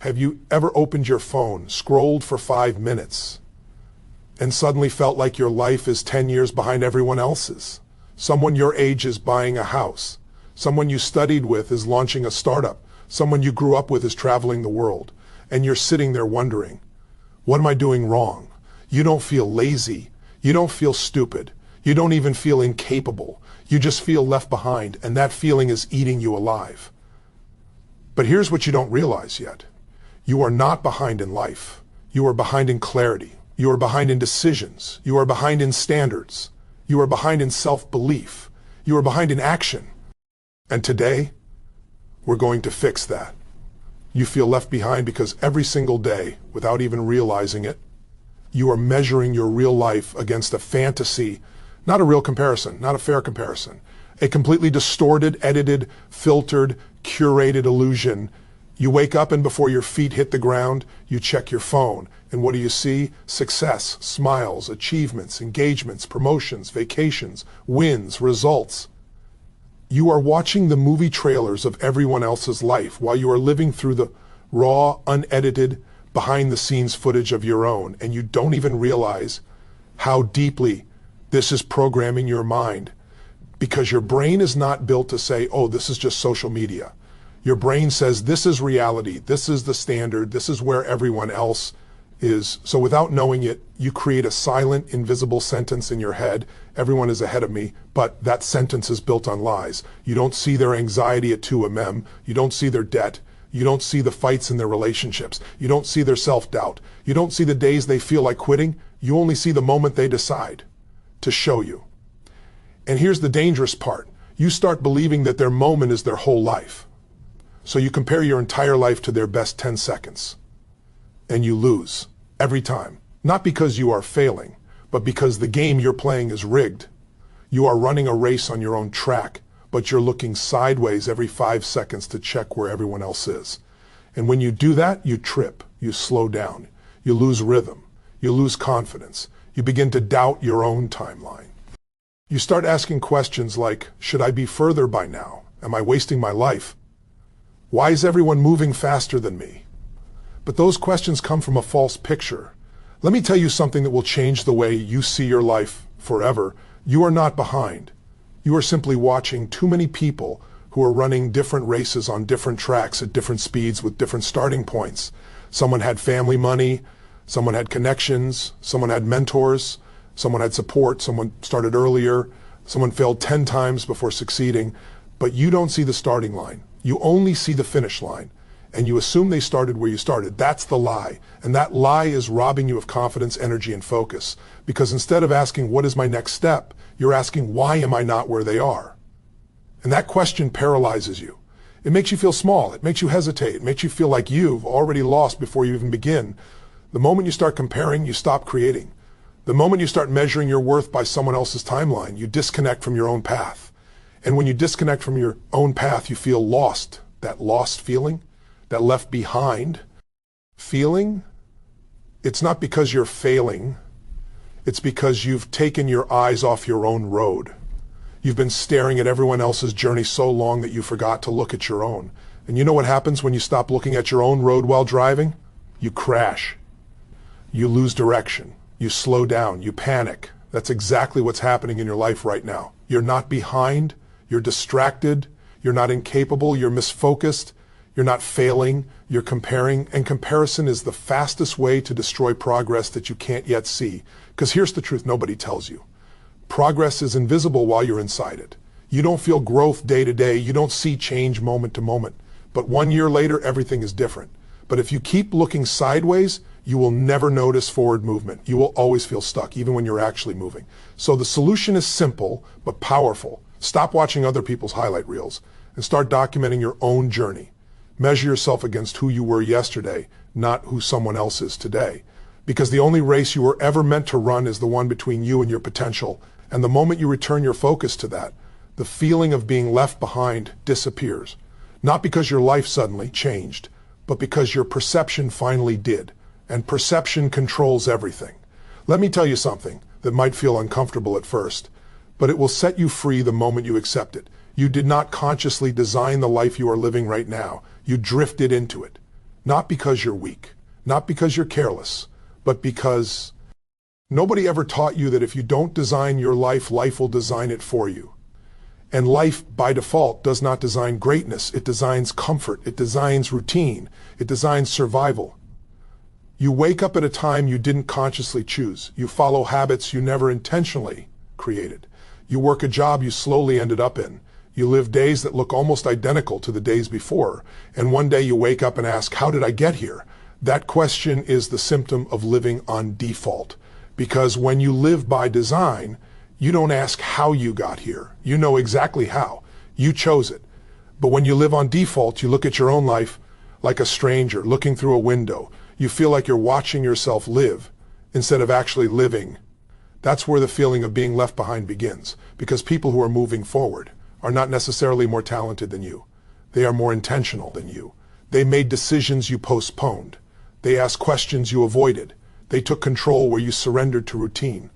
Have you ever opened your phone, scrolled for 5 minutes, and suddenly felt like your life is 10 years behind everyone else's? Someone your age is buying a house. Someone you studied with is launching a startup. Someone you grew up with is traveling the world. And you're sitting there wondering, what am I doing wrong? You don't feel lazy. You don't feel stupid. You don't even feel incapable. You just feel left behind, and that feeling is eating you alive. But here's what you don't realize yet. You are not behind in life. You are behind in clarity. You are behind in decisions. You are behind in standards. You are behind in self-belief. You are behind in action. And today, we're going to fix that. You feel left behind because every single day, without even realizing it, you are measuring your real life against a fantasy, not a real comparison, not a fair comparison, a completely distorted, edited, filtered, curated illusion. You wake up and before your feet hit the ground, you check your phone. And what do you see? Success, smiles, achievements, engagements, promotions, vacations, wins, results. You are watching the movie trailers of everyone else's life while you are living through the raw, unedited, behind-the-scenes footage of your own, and you don't even realize how deeply this is programming your mind, because your brain is not built to say, oh, this is just social media. Your brain says, this is reality, this is the standard, this is where everyone else is. So without knowing it, you create a silent, invisible sentence in your head. Everyone is ahead of me, but that sentence is built on lies. You don't see their anxiety at 2 a.m. You don't see their debt. You don't see the fights in their relationships. You don't see their self-doubt. You don't see the days they feel like quitting. You only see the moment they decide to show you. And here's the dangerous part. You start believing that their moment is their whole life. So you compare your entire life to their best 10 seconds. And you lose every time. Not because you are failing, but because the game you're playing is rigged. You are running a race on your own track, but you're looking sideways every 5 seconds to check where everyone else is. And when you do that, you trip, you slow down, you lose rhythm, you lose confidence, you begin to doubt your own timeline. You start asking questions like, should I be further by now? Am I wasting my life? Why is everyone moving faster than me? But those questions come from a false picture. Let me tell you something that will change the way you see your life forever. You are not behind. You are simply watching too many people who are running different races on different tracks at different speeds with different starting points. Someone had family money, someone had connections, someone had mentors, someone had support, someone started earlier, someone failed 10 times before succeeding, but you don't see the starting line. You only see the finish line, and you assume they started where you started. That's the lie, and that lie is robbing you of confidence, energy, and focus, because instead of asking, what is my next step, you're asking, why am I not where they are? And that question paralyzes you. It makes you feel small. It makes you hesitate. It makes you feel like you've already lost before you even begin. The moment you start comparing, you stop creating. The moment you start measuring your worth by someone else's timeline, you disconnect from your own path. And when you disconnect from your own path, you feel lost. That lost feeling, that left behind feeling, it's not because you're failing. It's because you've taken your eyes off your own road. You've been staring at everyone else's journey so long that you forgot to look at your own. And you know what happens when you stop looking at your own road while driving? You crash. You lose direction. You slow down. You panic. That's exactly what's happening in your life right now. You're not behind. You're distracted. You're not incapable. You're misfocused. You're not failing. You're comparing. And comparison is the fastest way to destroy progress that you can't yet see. Because here's the truth nobody tells you. Progress is invisible while you're inside it. You don't feel growth day to day. You don't see change moment to moment. But 1 year later, everything is different. But if you keep looking sideways, you will never notice forward movement. You will always feel stuck, even when you're actually moving. So the solution is simple, but powerful. Stop watching other people's highlight reels and start documenting your own journey. Measure yourself against who you were yesterday, not who someone else is today. Because the only race you were ever meant to run is the one between you and your potential. And the moment you return your focus to that, the feeling of being left behind disappears. Not because your life suddenly changed, but because your perception finally did. And perception controls everything. Let me tell you something that might feel uncomfortable at first, but it will set you free the moment you accept it. You did not consciously design the life you are living right now. You drifted into it. Not because you're weak, not because you're careless, but because nobody ever taught you that if you don't design your life, life will design it for you. And life, by default, does not design greatness. It designs comfort. It designs routine. It designs survival. You wake up at a time you didn't consciously choose. You follow habits you never intentionally created. You work a job you slowly ended up in. You live days that look almost identical to the days before. And one day you wake up and ask, how did I get here? That question is the symptom of living on default. Because when you live by design, you don't ask how you got here. You know exactly how. You chose it. But when you live on default, you look at your own life like a stranger looking through a window. You feel like you're watching yourself live instead of actually living. That's where the feeling of being left behind begins, because people who are moving forward are not necessarily more talented than you. They are more intentional than you. They made decisions you postponed. They asked questions you avoided. They took control where you surrendered to routine.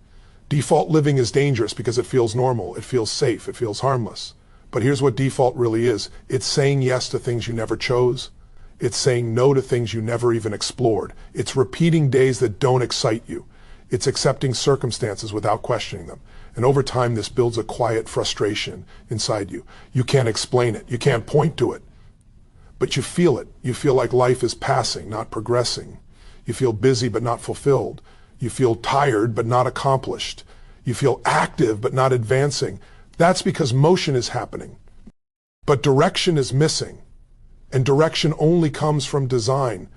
Default living is dangerous because it feels normal, it feels safe, it feels harmless. But here's what default really is. It's saying yes to things you never chose. It's saying no to things you never even explored. It's repeating days that don't excite you. It's accepting circumstances without questioning them. And over time, this builds a quiet frustration inside you. You can't explain it. You can't point to it. But you feel it. You feel like life is passing, not progressing. You feel busy but not fulfilled. You feel tired but not accomplished. You feel active but not advancing. That's because motion is happening. But direction is missing. And direction only comes from design.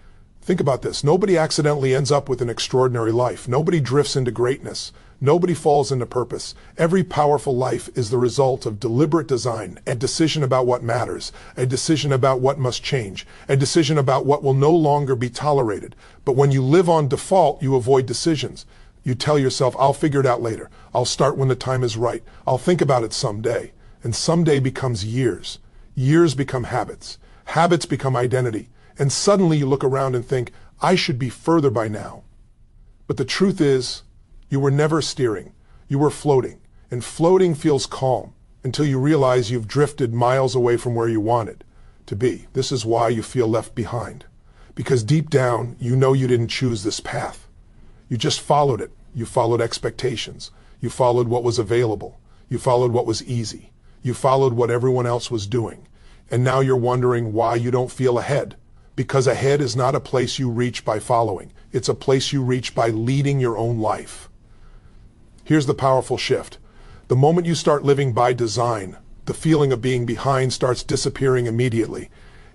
Think about this. Nobody accidentally ends up with an extraordinary life. Nobody drifts into greatness. Nobody falls into purpose. Every powerful life is the result of deliberate design, a decision about what matters, a decision about what must change, a decision about what will no longer be tolerated. But when you live on default, you avoid decisions. You tell yourself, I'll figure it out later. I'll start when the time is right. I'll think about it someday. And someday becomes years. Years become habits. Habits become identity. And suddenly you look around and think, I should be further by now. But the truth is, you were never steering. You were floating. And floating feels calm until you realize you've drifted miles away from where you wanted to be. This is why you feel left behind. Because deep down, you know you didn't choose this path. You just followed it. You followed expectations. You followed what was available. You followed what was easy. You followed what everyone else was doing. And now you're wondering why you don't feel ahead. Because ahead is not a place you reach by following. It's a place you reach by leading your own life. Here's the powerful shift. The moment you start living by design, the feeling of being behind starts disappearing immediately,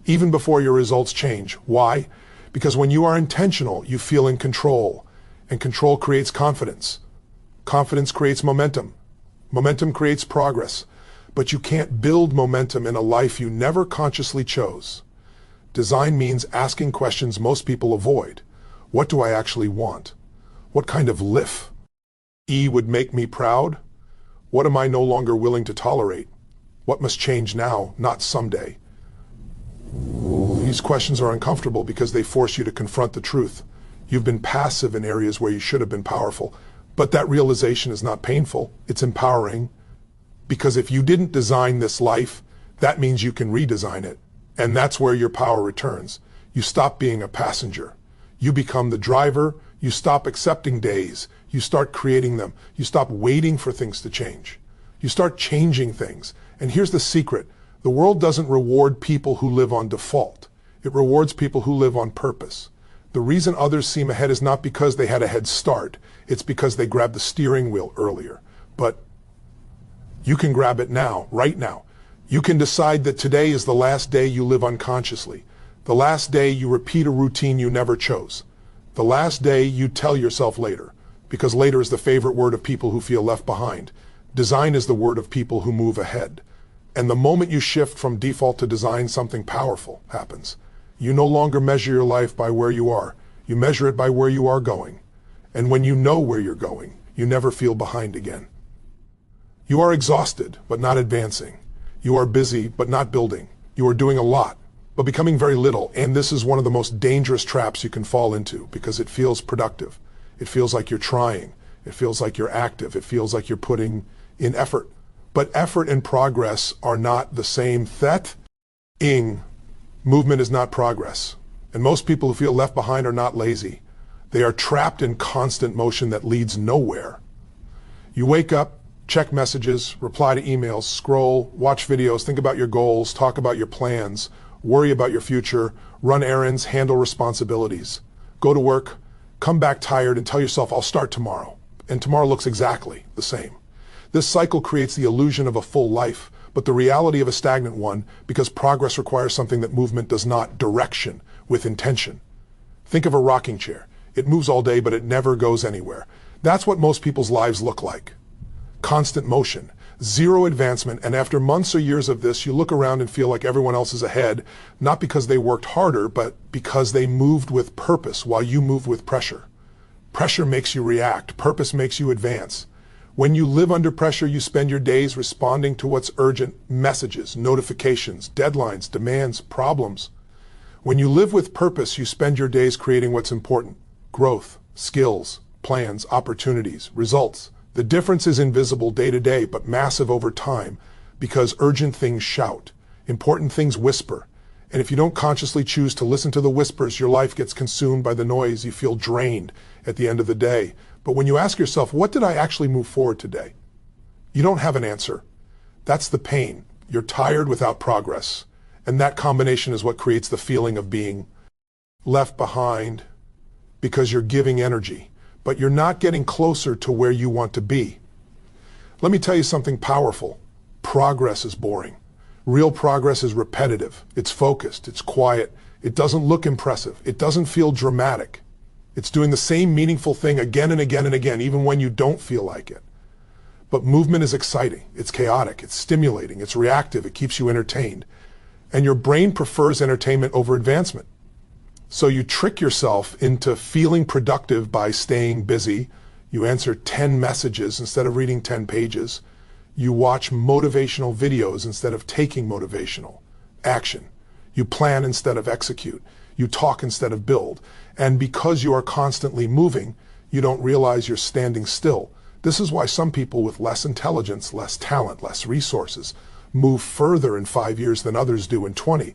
even before your results change. Why? Because when you are intentional, you feel in control, and control creates confidence. Confidence creates momentum. Momentum creates progress. But you can't build momentum in a life you never consciously chose. Design means asking questions most people avoid. What do I actually want? What kind of life would make me proud? What am I no longer willing to tolerate? What must change now, not someday? These questions are uncomfortable because they force you to confront the truth. You've been passive in areas where you should have been powerful. But that realization is not painful. It's empowering. Because if you didn't design this life, that means you can redesign it. And that's where your power returns. You stop being a passenger. You become the driver. You stop accepting days. You start creating them. You stop waiting for things to change. You start changing things. And here's the secret. The world doesn't reward people who live on default. It rewards people who live on purpose. The reason others seem ahead is not because they had a head start. It's because they grabbed the steering wheel earlier. But you can grab it now, right now. You can decide that today is the last day you live unconsciously. The last day you repeat a routine you never chose. The last day you tell yourself later. Because later is the favorite word of people who feel left behind. Design is the word of people who move ahead. And the moment you shift from default to design, something powerful happens. You no longer measure your life by where you are. You measure it by where you are going. And when you know where you're going, you never feel behind again. You are exhausted, but not advancing. You are busy, but not building. You are doing a lot, but becoming very little. And this is one of the most dangerous traps you can fall into because it feels productive. It feels like you're trying. It feels like you're active. It feels like you're putting in effort. But effort and progress are not the same thing. Movement is not progress, And most people who feel left behind are not lazy. They are trapped in constant motion that leads nowhere. You wake up, check messages, reply to emails, scroll, watch videos, think about your goals, talk about your plans, worry about your future, run errands, handle responsibilities, go to work, come back tired and tell yourself, I'll start tomorrow. And tomorrow looks exactly the same. This cycle creates the illusion of a full life, but the reality of a stagnant one, because progress requires something that movement does not: direction with intention. Think of a rocking chair. It moves all day, but it never goes anywhere. That's what most people's lives look like. Constant motion, zero advancement, and after months or years of this, you look around and feel like everyone else is ahead, not because they worked harder, but because they moved with purpose while you moved with pressure. Pressure makes you react. Purpose makes you advance. When you live under pressure, you spend your days responding to what's urgent: messages, notifications, deadlines, demands, problems. When you live with purpose, you spend your days creating what's important: growth, skills, plans, opportunities, results. The difference is invisible day to day, but massive over time, because urgent things shout, important things whisper. And if you don't consciously choose to listen to the whispers, your life gets consumed by the noise. You feel drained at the end of the day. But when you ask yourself, what did I actually move forward today? You don't have an answer. That's the pain. You're tired without progress. And that combination is what creates the feeling of being left behind, because you're giving energy, but you're not getting closer to where you want to be. Let me tell you something powerful. Progress is boring. Real progress is repetitive. It's focused. It's quiet. It doesn't look impressive. It doesn't feel dramatic. It's doing the same meaningful thing again and again and again, even when you don't feel like it. But movement is exciting. It's chaotic. It's stimulating. It's reactive. It keeps you entertained. And your brain prefers entertainment over advancement. So you trick yourself into feeling productive by staying busy. You answer 10 messages instead of reading 10 pages. You watch motivational videos instead of taking motivational action. You plan instead of execute. You talk instead of build. And because you are constantly moving, you don't realize you're standing still. This is why some people with less intelligence, less talent, less resources move further in 5 years than others do in 20.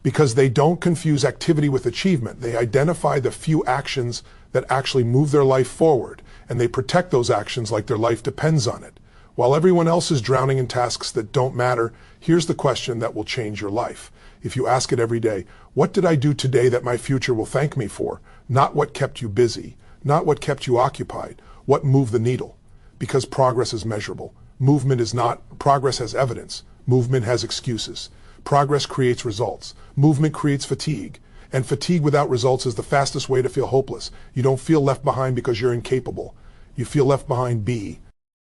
Because they don't confuse activity with achievement. They identify the few actions that actually move their life forward, and they protect those actions like their life depends on it. While everyone else is drowning in tasks that don't matter, here's the question that will change your life. If you ask it every day, what did I do today that my future will thank me for? Not what kept you busy, not what kept you occupied, what moved the needle. Because progress is measurable. Movement is not. Progress has evidence. Movement has excuses. Progress creates results. Movement creates fatigue. And fatigue without results is the fastest way to feel hopeless. You don't feel left behind because you're incapable. You feel left behind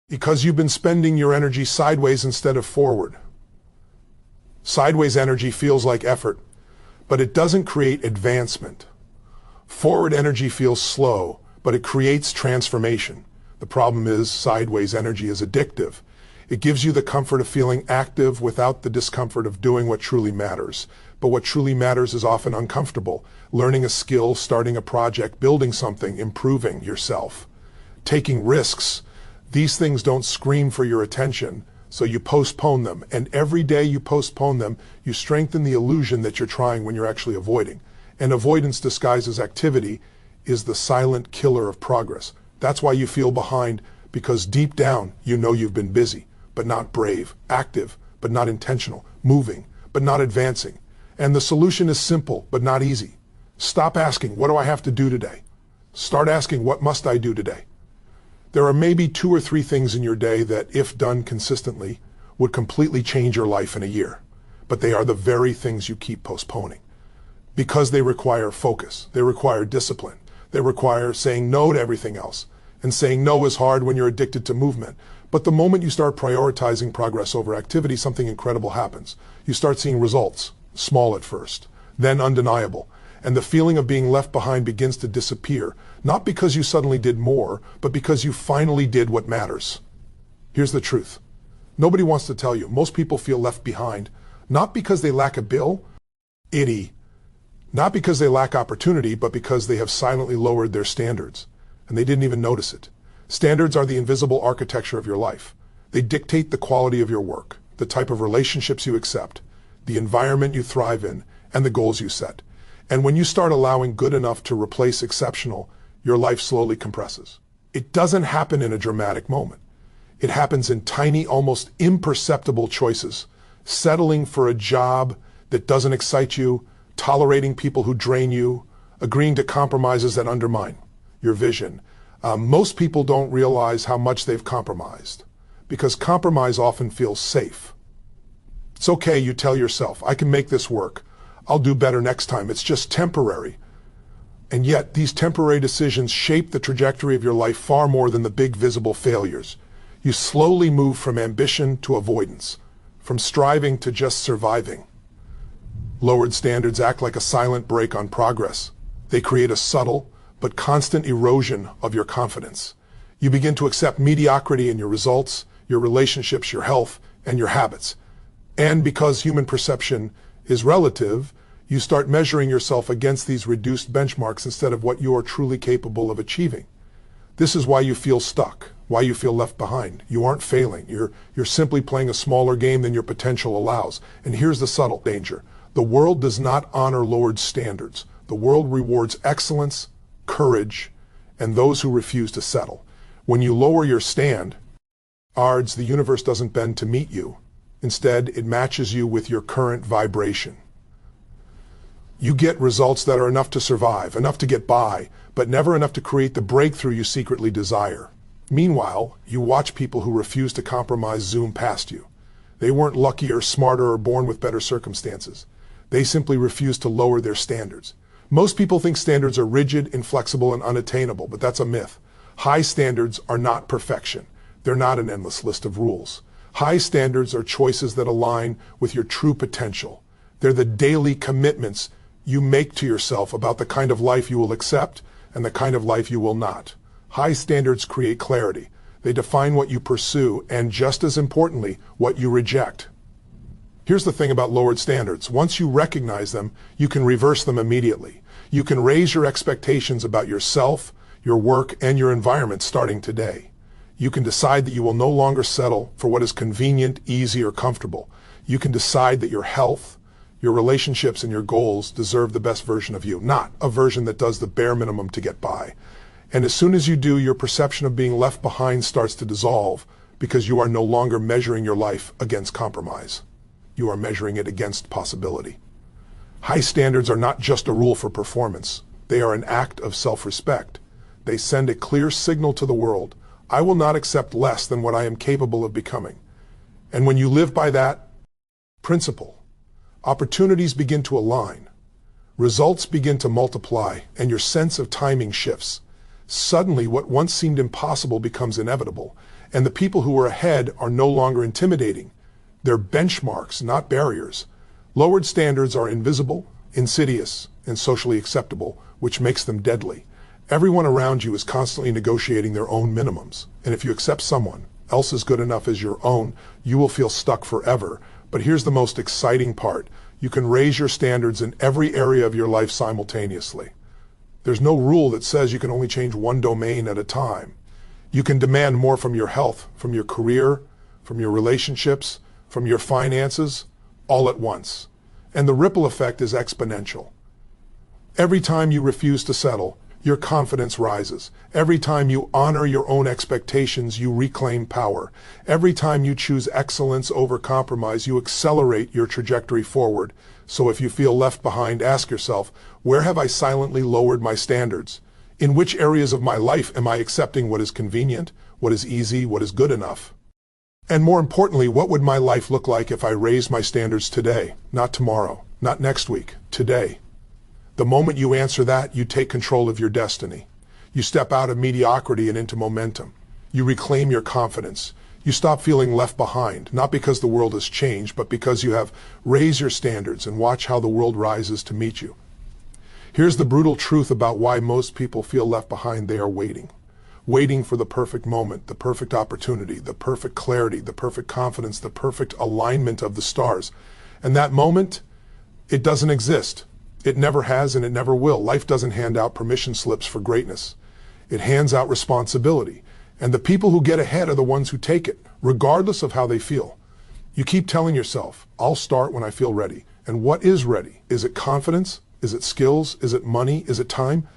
because you've been spending your energy sideways instead of forward. Sideways energy feels like effort, but it doesn't create advancement. Forward energy feels slow, but it creates transformation. The problem is sideways energy is addictive. It gives you the comfort of feeling active without the discomfort of doing what truly matters. But what truly matters is often uncomfortable. Learning a skill, starting a project, building something, improving yourself, taking risks. These things don't scream for your attention, so you postpone them. And every day you postpone them, you strengthen the illusion that you're trying when you're actually avoiding. And avoidance disguised as activity is the silent killer of progress. That's why you feel behind, because deep down you know you've been busy, but not brave, active, but not intentional, moving, but not advancing. And the solution is simple, but not easy. Stop asking, what do I have to do today? Start asking, what must I do today? There are maybe 2 or 3 things in your day that, if done consistently, would completely change your life in a year. But they are the very things you keep postponing. Because they require focus, they require discipline, they require saying no to everything else. And saying no is hard when you're addicted to movement. But the moment you start prioritizing progress over activity, something incredible happens. You start seeing results, small at first, then undeniable. And the feeling of being left behind begins to disappear, not because you suddenly did more, but because you finally did what matters. Here's the truth. Nobody wants to tell you. Most people feel left behind, not because they lack a bill, not because they lack opportunity, but because they have silently lowered their standards. And they didn't even notice it. Standards are the invisible architecture of your life. They dictate the quality of your work, the type of relationships you accept, the environment you thrive in, and the goals you set. And when you start allowing good enough to replace exceptional, your life slowly compresses. It doesn't happen in a dramatic moment. It happens in tiny, almost imperceptible choices. Settling for a job that doesn't excite you, tolerating people who drain you, agreeing to compromises that undermine your vision. Most people don't realize how much they've compromised because compromise often feels safe. It's okay, you tell yourself, I can make this work. I'll do better next time. It's just temporary. And yet, these temporary decisions shape the trajectory of your life far more than the big visible failures. You slowly move from ambition to avoidance, from striving to just surviving. Lowered standards act like a silent brake on progress. They create a subtle but constant erosion of your confidence. You begin to accept mediocrity in your results, your relationships, your health, and your habits. And because human perception is relative, you start measuring yourself against these reduced benchmarks instead of what you are truly capable of achieving. This is why you feel stuck, why you feel left behind. You aren't failing. You're simply playing a smaller game than your potential allows. And here's the subtle danger. The world does not honor lowered standards. The world rewards excellence, courage, and those who refuse to settle. When you lower your standards, the universe doesn't bend to meet you. Instead, it matches you with your current vibration. You get results that are enough to survive, enough to get by, but never enough to create the breakthrough you secretly desire. Meanwhile, you watch people who refuse to compromise zoom past you. They weren't luckier, smarter, or born with better circumstances. They simply refuse to lower their standards. Most people think standards are rigid, inflexible, and unattainable, but that's a myth. High standards are not perfection. They're not an endless list of rules. High standards are choices that align with your true potential. They're the daily commitments you make to yourself about the kind of life you will accept and the kind of life you will not. High standards create clarity. They define what you pursue and, just as importantly, what you reject. Here's the thing about lowered standards. Once you recognize them, you can reverse them immediately. You can raise your expectations about yourself, your work, and your environment starting today. You can decide that you will no longer settle for what is convenient, easy, or comfortable. You can decide that your health, your relationships, and your goals deserve the best version of you, not a version that does the bare minimum to get by. And as soon as you do, your perception of being left behind starts to dissolve because you are no longer measuring your life against compromise. You are measuring it against possibility. High standards are not just a rule for performance. They are an act of self-respect. They send a clear signal to the world. I will not accept less than what I am capable of becoming. And when you live by that principle, opportunities begin to align, results begin to multiply, and your sense of timing shifts. Suddenly, what once seemed impossible becomes inevitable, and the people who are ahead are no longer intimidating. They're benchmarks, not barriers. Lowered standards are invisible, insidious, and socially acceptable, which makes them deadly. Everyone around you is constantly negotiating their own minimums, and if you accept someone else's good enough as your own, you will feel stuck forever. But here's the most exciting part. You can raise your standards in every area of your life simultaneously. There's no rule that says you can only change one domain at a time. You can demand more from your health, from your career, from your relationships, from your finances, all at once. And the ripple effect is exponential. Every time you refuse to settle, your confidence rises. Every time you honor your own expectations, you reclaim power. Every time you choose excellence over compromise, you accelerate your trajectory forward. So if you feel left behind, ask yourself, where have I silently lowered my standards? In which areas of my life am I accepting what is convenient, what is easy, what is good enough? And more importantly, what would my life look like if I raised my standards today, not tomorrow, not next week, today? The moment you answer that, you take control of your destiny. You step out of mediocrity and into momentum. You reclaim your confidence. You stop feeling left behind, not because the world has changed, but because you have raised your standards and watch how the world rises to meet you. Here's the brutal truth about why most people feel left behind. They are waiting. Waiting for the perfect moment, the perfect opportunity, the perfect clarity, the perfect confidence, the perfect alignment of the stars. And that moment, it doesn't exist. It never has and it never will. Life doesn't hand out permission slips for greatness. It hands out responsibility. And the people who get ahead are the ones who take it, regardless of how they feel. You keep telling yourself, I'll start when I feel ready. And what is ready? Is it confidence? Is it skills? Is it money? Is it time?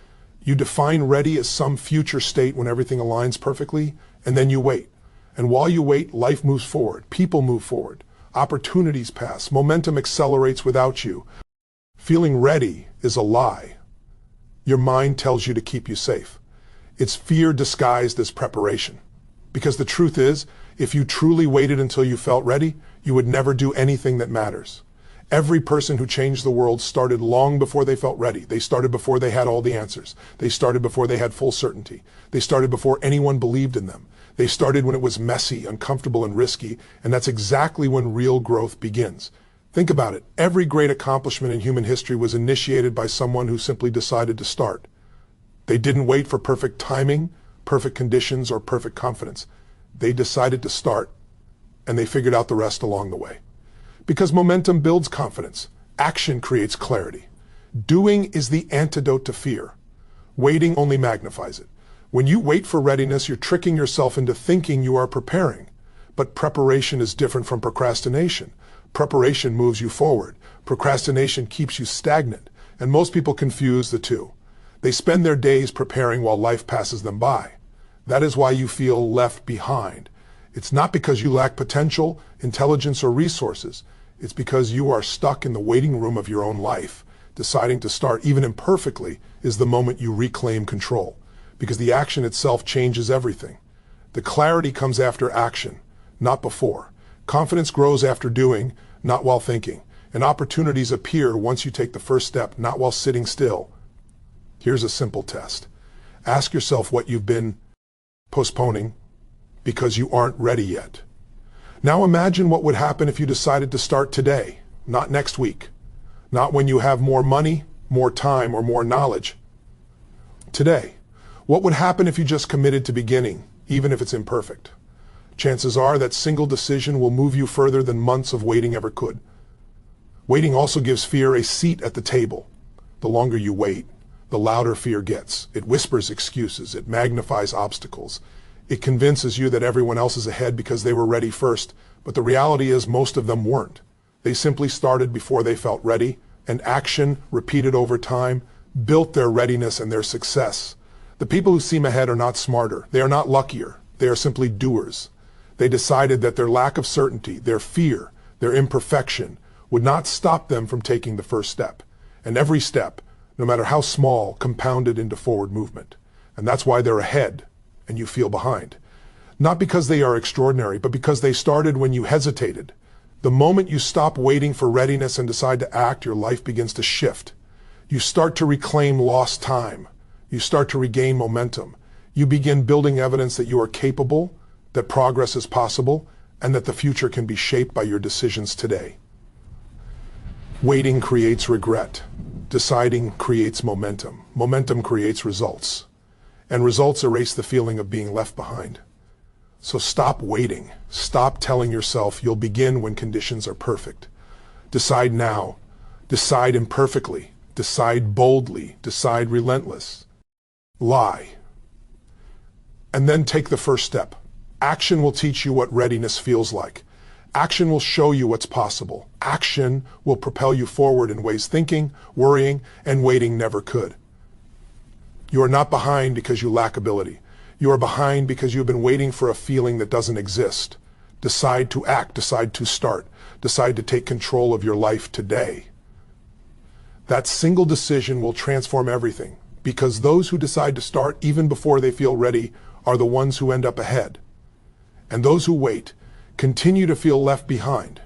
You define ready as some future state when everything aligns perfectly, and then you wait. And while you wait, life moves forward, people move forward, opportunities pass, momentum accelerates without you. Feeling ready is a lie. Your mind tells you to keep you safe. It's fear disguised as preparation. Because the truth is, if you truly waited until you felt ready, you would never do anything that matters. Every person who changed the world started long before they felt ready. They started before they had all the answers. They started before they had full certainty. They started before anyone believed in them. They started when it was messy, uncomfortable, and risky, and that's exactly when real growth begins. Think about it. Every great accomplishment in human history was initiated by someone who simply decided to start. They didn't wait for perfect timing, perfect conditions, or perfect confidence. They decided to start, and they figured out the rest along the way. Because momentum builds confidence. Action creates clarity. Doing is the antidote to fear. Waiting only magnifies it. When you wait for readiness, you're tricking yourself into thinking you are preparing. But preparation is different from procrastination. Preparation moves you forward. Procrastination keeps you stagnant. And most people confuse the two. They spend their days preparing while life passes them by. That is why you feel left behind. It's not because you lack potential, intelligence, or resources. It's because you are stuck in the waiting room of your own life. Deciding to start, even imperfectly, is the moment you reclaim control. Because the action itself changes everything. The clarity comes after action, not before. Confidence grows after doing, not while thinking. And opportunities appear once you take the first step, not while sitting still. Here's a simple test. Ask yourself what you've been postponing because you aren't ready yet. Now imagine what would happen if you decided to start today, not next week. Not when you have more money, more time, or more knowledge. Today. What would happen if you just committed to beginning, even if it's imperfect? Chances are that single decision will move you further than months of waiting ever could. Waiting also gives fear a seat at the table. The longer you wait, the louder fear gets. It whispers excuses. It magnifies obstacles. It convinces you that everyone else is ahead because they were ready first, but the reality is most of them weren't. They simply started before they felt ready, and action, repeated over time, built their readiness and their success. The people who seem ahead are not smarter. They are not luckier. They are simply doers. They decided that their lack of certainty, their fear, their imperfection would not stop them from taking the first step. And every step, no matter how small, compounded into forward movement. And that's why they're ahead and you feel behind. Not because they are extraordinary, but because they started when you hesitated. The moment you stop waiting for readiness and decide to act, your life begins to shift. You start to reclaim lost time. You start to regain momentum. You begin building evidence that you are capable, that progress is possible, and that the future can be shaped by your decisions today. Waiting creates regret. Deciding creates momentum. Momentum creates results. And results erase the feeling of being left behind. So stop waiting. Stop telling yourself you'll begin when conditions are perfect. Decide now. Decide imperfectly. Decide boldly. Decide relentless. Lie. And then take the first step. Action will teach you what readiness feels like. Action will show you what's possible. Action will propel you forward in ways thinking, worrying, and waiting never could. You are not behind because you lack ability. You are behind because you have been waiting for a feeling that doesn't exist. Decide to act. Decide to start. Decide to take control of your life today. That single decision will transform everything, because those who decide to start even before they feel ready are the ones who end up ahead. And those who wait continue to feel left behind.